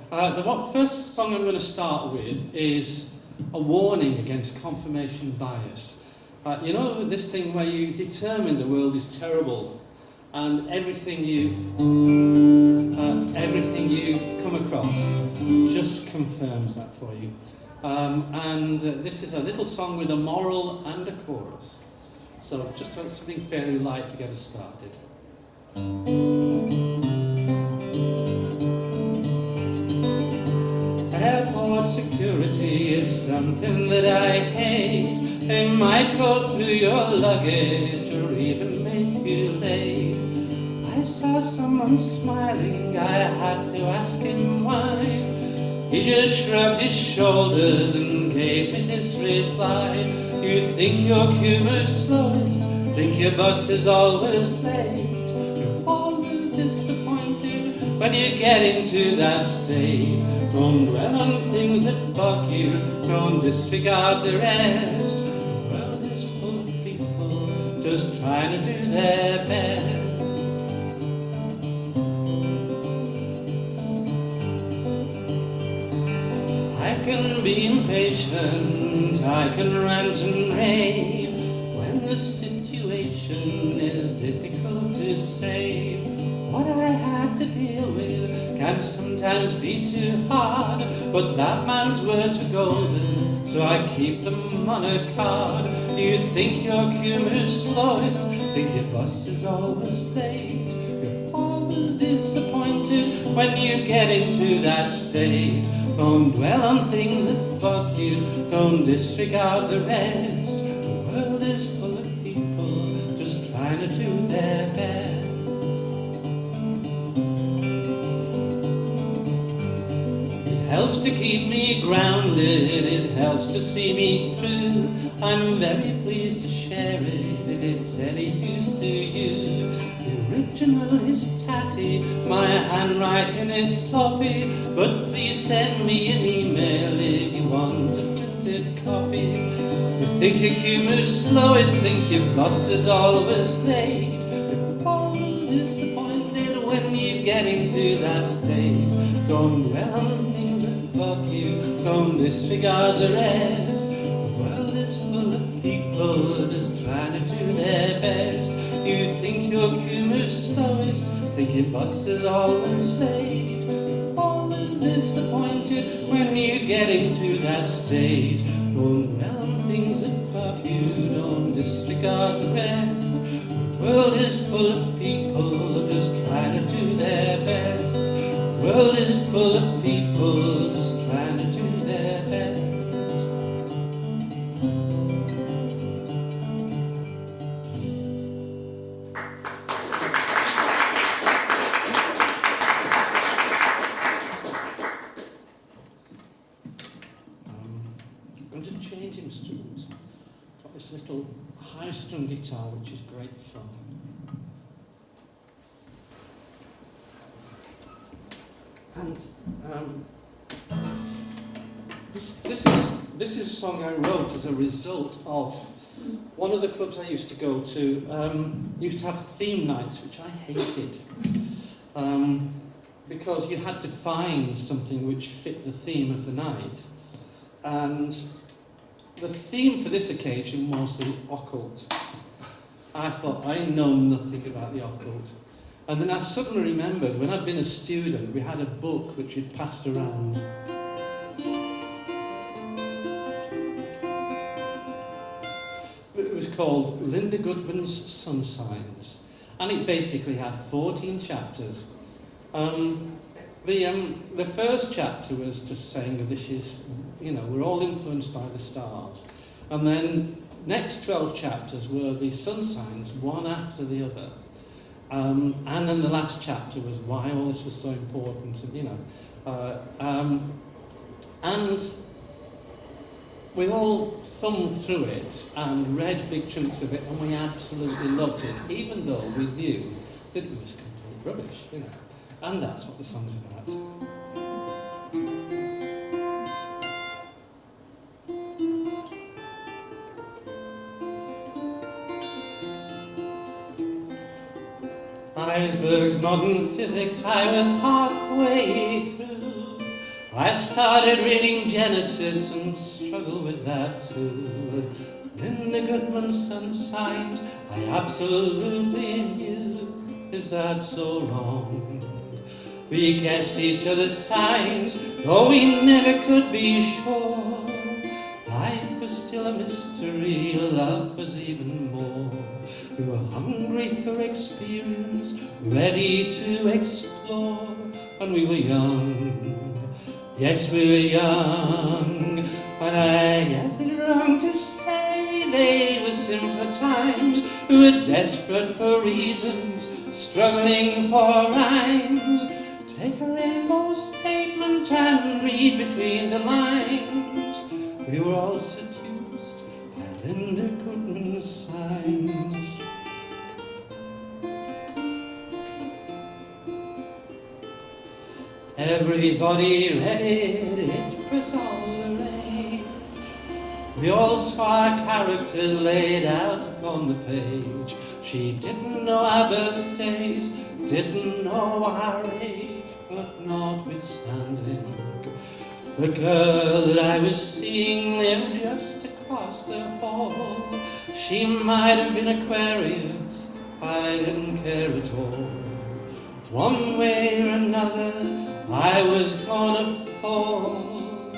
The first song I'm going to start with is a warning against confirmation bias. You know this thing where you determine the world is terrible and everything you come across just confirms that for you. This is a little song with a moral and a chorus. So just something fairly light to get us started. Airport security is something that I hate. They might go through your luggage or even make you late. I saw someone smiling, I had to ask him why. He just shrugged his shoulders and gave me this reply. You think your queue moves slowest, think your bus is always late. You're always disappointed when you get into that state. Don't dwell on things that bug you, don't disregard the rest. The world is full of people just trying to do their best. I can be impatient, I can rant and rave when the situation is difficult to save. What I have to deal with can sometimes be too hard, but that man's words were golden, so I keep them on a card. You think your queue moves slowest, think your bus is always late. You're always disappointed when you get into that state. Don't dwell on things that bug you, don't disregard the rest. The world is full of people just trying to do their best. It helps to keep me grounded, it helps to see me through. I'm very pleased to share it if it's any use to you. The original is tatty, my handwriting is sloppy, but please send me an email if you want a printed copy. You think your queue moves slowest, think your bus is always late. You're always disappointed when you get into that state. Don't dwell on things that bug you, don't disregard the rest. The world is full of people just trying to do their best. You think your queue moves slowest, think your bus is always late. You're always disappointed when you get into that state. Don't dwell on things that bug you, don't disregard the rest. The world is full of people just trying to do their best. The world is full of people just trying to do their best. I'm going to change instruments. Got this little high-strung guitar which is great fun. And this is a song I wrote as a result of one of the clubs I used to go to. Used to have theme nights, which I hated, because you had to find something which fit the theme of the night. And the theme for this occasion was the occult. I thought, I know nothing about the occult. And then I suddenly remembered, when I'd been a student, we had a book which we'd passed around. It was called Linda Goodwin's Sun Signs. And it basically had 14 chapters. The first chapter was just saying that this is, we're all influenced by the stars. And then next 12 chapters were the sun signs, one after the other. And then the last chapter was why all this was so important, and we all thumbed through it and read big chunks of it, and we absolutely loved it, even though we knew that it was complete rubbish, And that's what the song's about. Iceberg's modern physics, I was halfway through. I started reading Genesis and struggled with that too. Linda Goodman's son signed, I absolutely knew. Is that so wrong? We guessed each other's signs, though we never could be sure. Life was still a mystery, love was even more. We were hungry for experience, ready to explore, and we were young. Yes, we were young, but I guess it's wrong to say they were simpler times. We were desperate for reasons, struggling for rhymes. Take a rainbow statement and read between the lines. We were all seduced by Linda Goodman's signs. Everybody read it, it was all arranged. We all saw our characters laid out upon the page. She didn't know our birthdays, didn't know our age, but notwithstanding, the girl that I was seeing lived just across the hall. She might have been Aquarius, I didn't care at all. One way or another, I was gonna fall.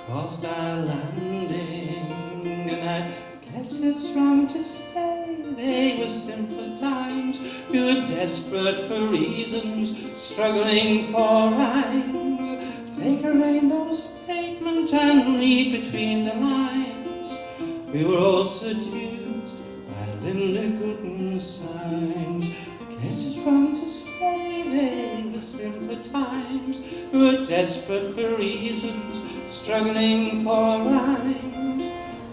Crossed our landing, and I guess it's wrong to say they were simpler times. We were desperate for reasons, struggling for rhymes. Take a rainbow statement and read between the lines. We were all seduced by Linda Goodman's signs. Guess it's wrong to say they were simpler times. We were desperate for reasons, struggling for rhymes.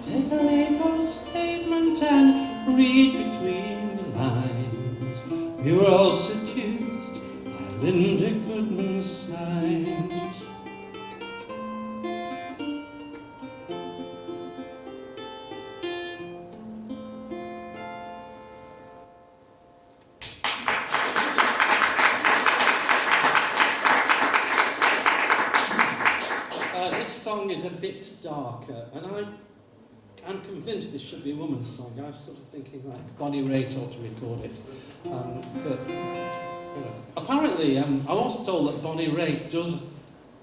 Take a rainbow statement and read between the lines. We were all seduced by Linda Goodman's signs. This song is a bit darker, and I'm convinced this should be a woman's song. I was sort of thinking like Bonnie Raitt ought to record it. But apparently, I was told that Bonnie Raitt does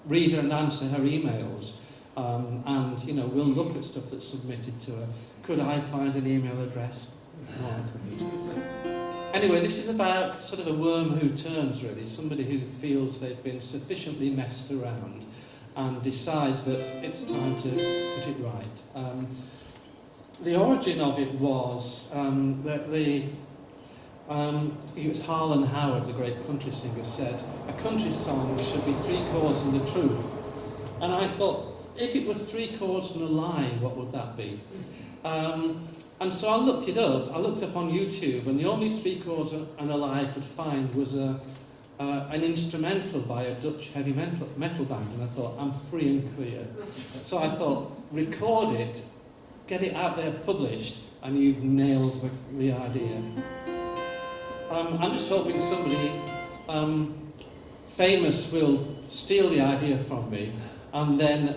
read and answer her emails, and will look at stuff that's submitted to her. Could I find an email address? No, I couldn't. Anyway, this is about sort of a worm who turns, really. Somebody who feels they've been sufficiently messed around and decides that it's time to put it right. The origin of it was that I think it was Harlan Howard, the great country singer, said, a country song should be 3 chords and the truth. And I thought, if it were 3 chords and a lie, what would that be? And so I looked it up. I looked up on YouTube, and the only 3 chords and a lie I could find was an instrumental by a Dutch heavy metal band, and I thought, I'm free and clear. So I thought, record it, get it out there published, and you've nailed the idea. I'm just hoping somebody famous will steal the idea from me, and then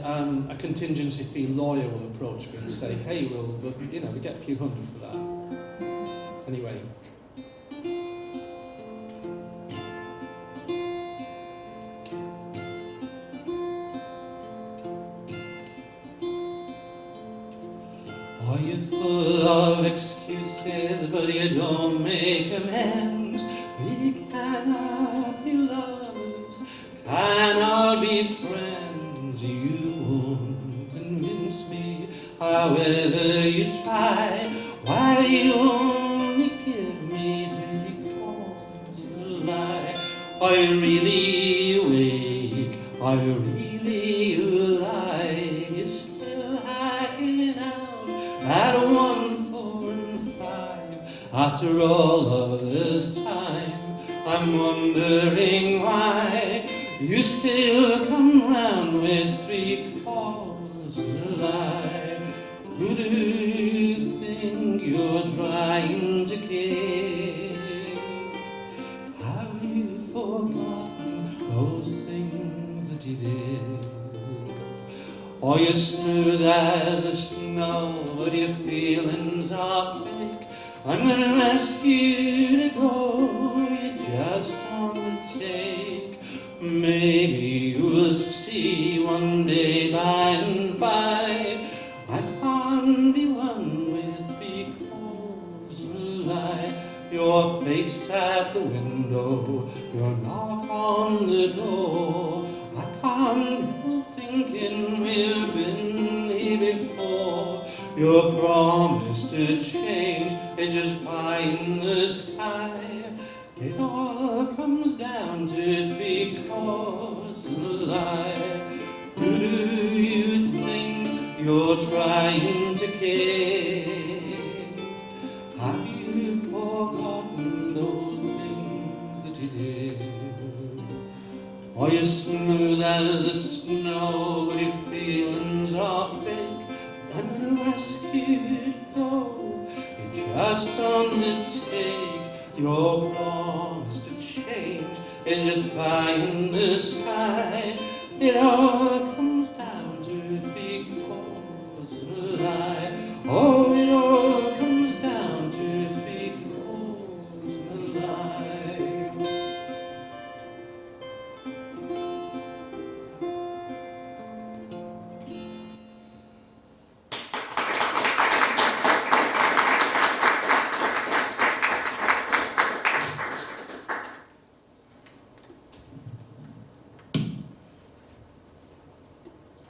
a contingency fee lawyer will approach me and say, hey, we get a few hundred for that. Anyway. Oh, you're full of excuses, but you don't make amends. We cannot be lovers, cannot be friends. You won't convince me, however you try, while you only give me 3 chords and a lie. Are you really awake? Are you really alive? You're still hacking out at 1, 4, and 5. After all of this time, I'm wondering why you still come round with 3 chords and a lie. Who do you think you're trying to kid? Have you forgotten those things that you did? or you're smooth as the snow, but your feelings are fake. I'm gonna ask you to go, you're just on the take. Maybe you'll see one day by and by I can't be one with because you lie. Your face at the window, your knock on the door. I can't help thinking we've been here before. Your promise to change is just pie in the sky. It all comes down to because you lie. Who do you think you're trying to kid? Have you forgotten those things that you did? Or you're smooth as the snow, but your feelings are fake. I'm gonna ask you to go, you're just on the take. Your promise to change is just pie in the sky. It all comes down to because a lie. Oh, it all comes down to because a lie.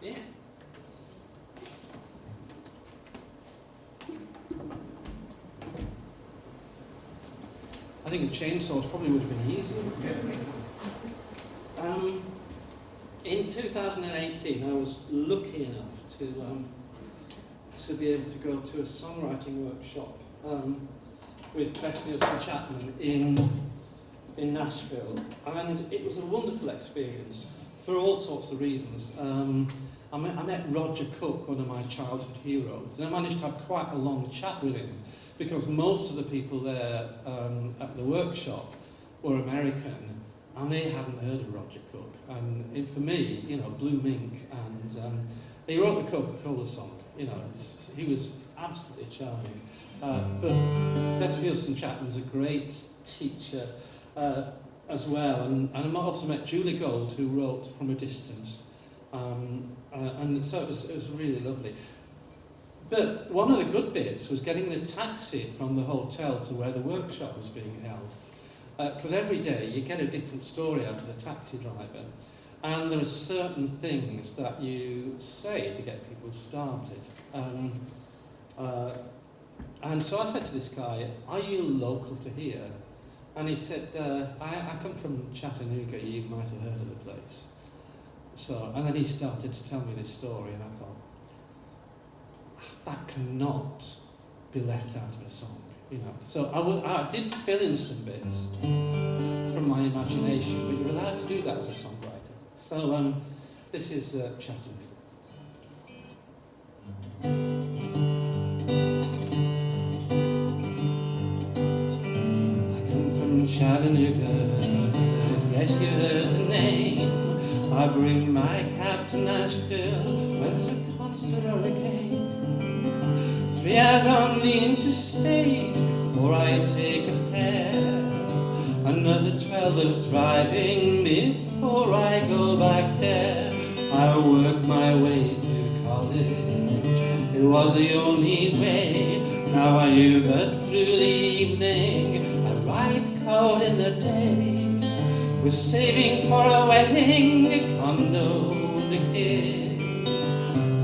Yeah. I think a chainsaw probably would have been easier. In 2018, I was lucky enough to be able to go to a songwriting workshop with Beth Nielsen Chapman in Nashville, and it was a wonderful experience for all sorts of reasons. I met Roger Cook, one of my childhood heroes, and I managed to have quite a long chat with him because most of the people there at the workshop were American and they hadn't heard of Roger Cook. And for me, you know, Blue Mink, and he wrote the Coca-Cola song, you know, he was absolutely charming. But Beth Nielsen Chapman's a great teacher as well, and I also met Julie Gold, who wrote From a Distance. And so it was really lovely. But one of the good bits was getting the taxi from the hotel to where the workshop was being held. Because every day you get a different story out of the taxi driver, and there are certain things that you say to get people started. And so I said to this guy, "Are you local to here?" And he said, I come from Chattanooga, you might have heard of the place. So, and then he started to tell me this story, and I thought, that cannot be left out of a song, you know. So I did fill in some bits from my imagination, but you're allowed to do that as a songwriter. So this is Chattanooga. Chattanooga, guess you heard the name. I bring my cab to Nashville, whether it's a concert or a game. 3 hours on the interstate before I take a fare. Another 12 of driving before I go back there. I worked my way through college, it was the only way. Now I Uber through the evening, I ride out in the day. We're saving for a wedding, a condo and a kid.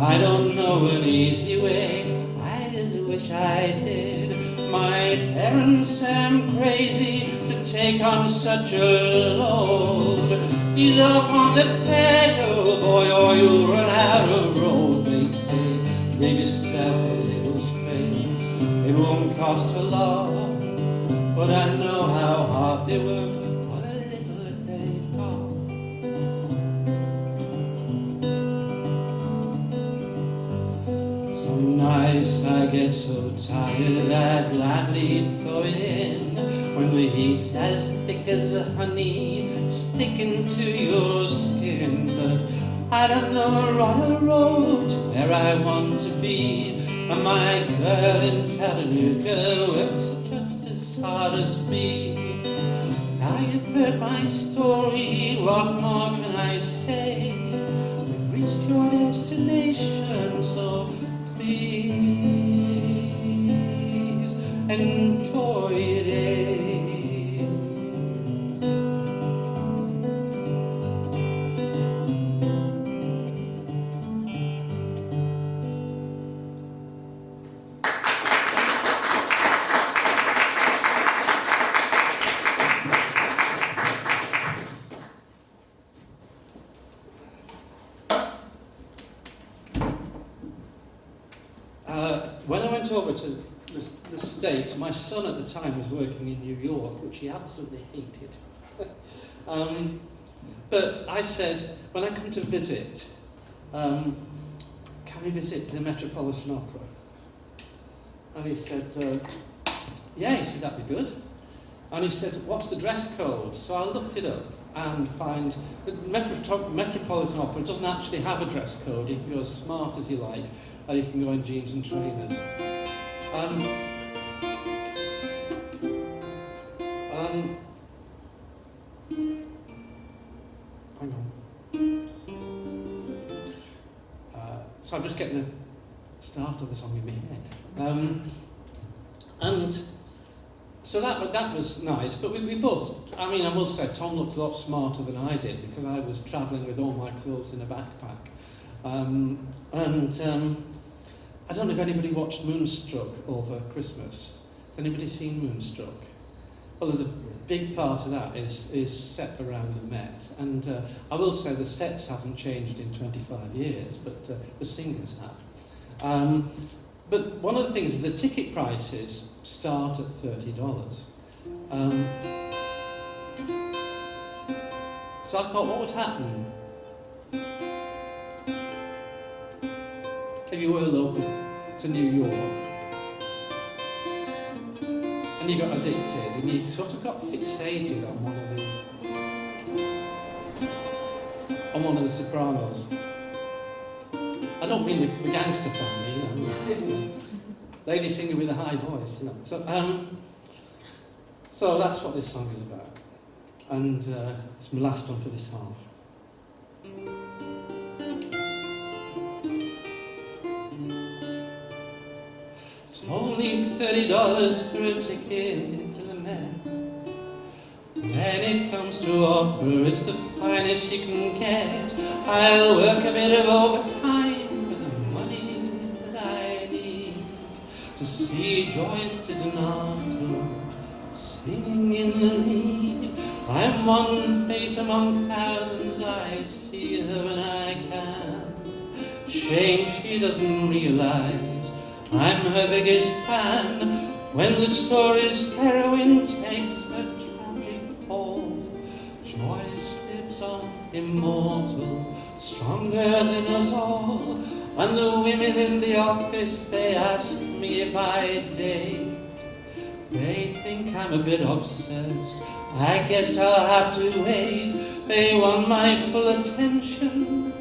I don't know an easy way, I just wish I did. My parents say I'm crazy to take on such a load. Ease off on the pedal, boy, or you'll run out of road. They say, give yourself a little space, it won't cost a lot. But I know how hard they work for the little that they've got. Some nights I get so tired I'd gladly throw it in, when the heat's as thick as honey sticking to your skin. But I don't know on a road where I want to be. And my girl in Chattanooga works just as hard as me. Now you've heard my story, what more can I say? We've reached your destination, so please enjoy your day. When I went over to the States, my son at the time was working in New York, which he absolutely hated. But I said, when I come to visit, can we visit the Metropolitan Opera? And he said, yeah, he said, that'd be good. And he said, what's the dress code? So I looked it up and find that Metropolitan Opera doesn't actually have a dress code. You can go as smart as you like, or you can go in jeans and trainers. Hang on. So I'm just getting the start of the song in my head. And so that was nice, but we both, I mean, I must say, Tom looked a lot smarter than I did because I was travelling with all my clothes in a backpack. I don't know if anybody watched Moonstruck over Christmas. Has anybody seen Moonstruck? Well, there's a big part of that is set around the Met, and I will say the sets haven't changed in 25 years, but the singers have. But one of the things is the ticket prices start at $30. So I thought, what would happen if you were local to New York and you got addicted and you sort of got fixated on one of the Sopranos? I don't mean the gangster family, you know. Lady singer with a high voice, you know. So that's what this song is about. And it's my last one for this half. It's only $30 for a ticket to the Met. When it comes to opera, it's the finest you can get. I'll work a bit of overtime for the money that I need to see Joyce DiDonato singing in the lead. I'm one face among thousands, I see her when I can. Shame she doesn't realize I'm her biggest fan. When the story's heroine takes a tragic fall, Joyce lives on, immortal, stronger than us all. And the women in the office, they ask me if I date. They think I'm a bit obsessed, I guess I'll have to wait. They want my full attention,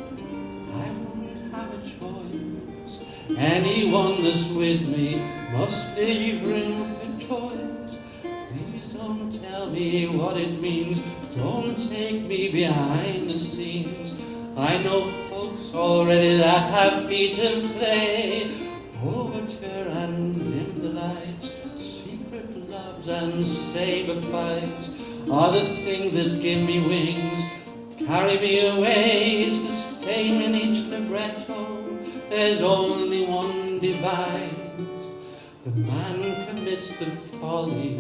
I don't have a choice. Anyone that's with me must leave room for choice. Please don't tell me what it means, don't take me behind the scenes. I know folks already that have feet of clay. Overture and dim the lights, secret loves and saber fights are the things that give me wings, carry me away. It's the same in each libretto, there's only one device. The man commits the folly,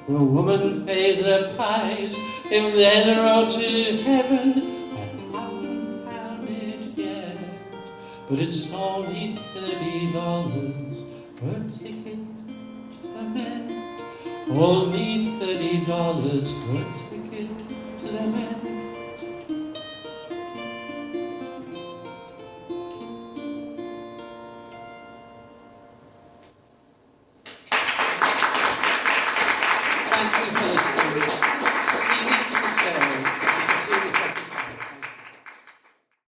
the woman pays the price. If there's a road to heaven, I haven't found it yet. But it's only $30 for a ticket to the Met. Only $30 for a ticket to the Met.